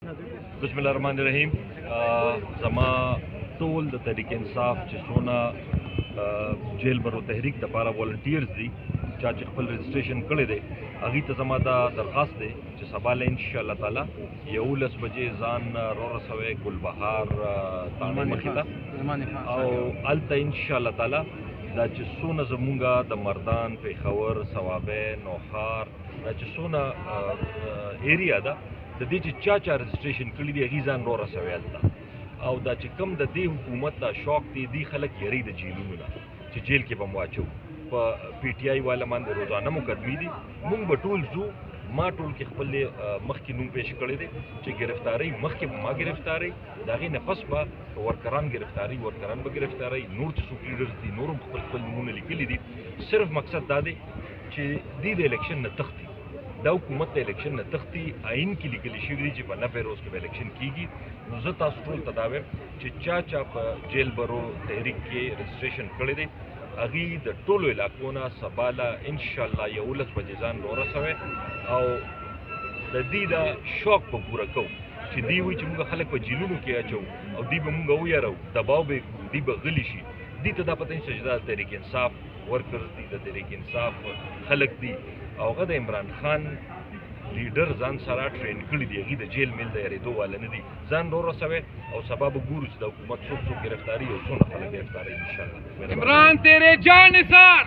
بسم الله الرحمن الرحیم. زما ټول د تحریک انصاف چې څونه جیل برو تحریک د پاره والنټیرز دي چا چې خپل رجسټریشن کړی دی هغې ته زما دا درخواست دی چې سبا له انشاءالله تعالی 11 بجې ځان رارسوئ ګلبهار تاڼې مخې ته او هلته انشاءالله تعالی دا چې څونه زمونږ د مردان پېښور صوابۍ نوښار دا چې څونه ایریا ده د دې چې چا رجسټریشن کړي دي هغې ځان رارسوئ هلته او دا چې کوم د دې حکومت دا شوق دی دي خلک یری د جیلونو نه چې جیل کې به مو واچو په پی ټي آی والا باندې روزانه مقدمې دي مونږ به ټول ځو ما ټول کې خپل مخکې نوم پیش کړی دی چې ګرفتارۍ مخکې به ما ګرفتارۍ د هغې نه پس به ورکران به ګرفتارۍ نور چې څوک لیډرز دي نور هم خپل نومونه لیکلي دي صرف مقصد دا دی چې دوی د الیکشن نه تښتي دا حکومت د الیکشن نه تښتي آئین کې لیکلي شوي دي چې په 90 روز کې به الیکشن کیږي نو زه تاسو ټول ته دا وایم چې چا په جیل برو تحریک کې رجسټریشن کړی دی هغې د ټولو علاقو نه سبا له انشاءالله 11 بجې ځان رارسوئ او د دې دا شوق به پوره کوو چې دوی وایي چې موږ خلک په جیلونو کې اچوو او دوی به موږ ویارو دباو به کړو دوی به غلي شي دوی ته دا پته نشته چې دا تحریک انصاف ورکرز دي د تحریک انصاف خلک دي او هغه د عمران خان لیډر ځان سره ټرین کړي دي هغې د جیل میل د یارېدو والا نه دي ځان رارسوئ او سبا به ګورو چې د حکومت څوک ګرفتاري او څونه خلک ګرفتاري انشاءالله. عمران تیرے جان نثار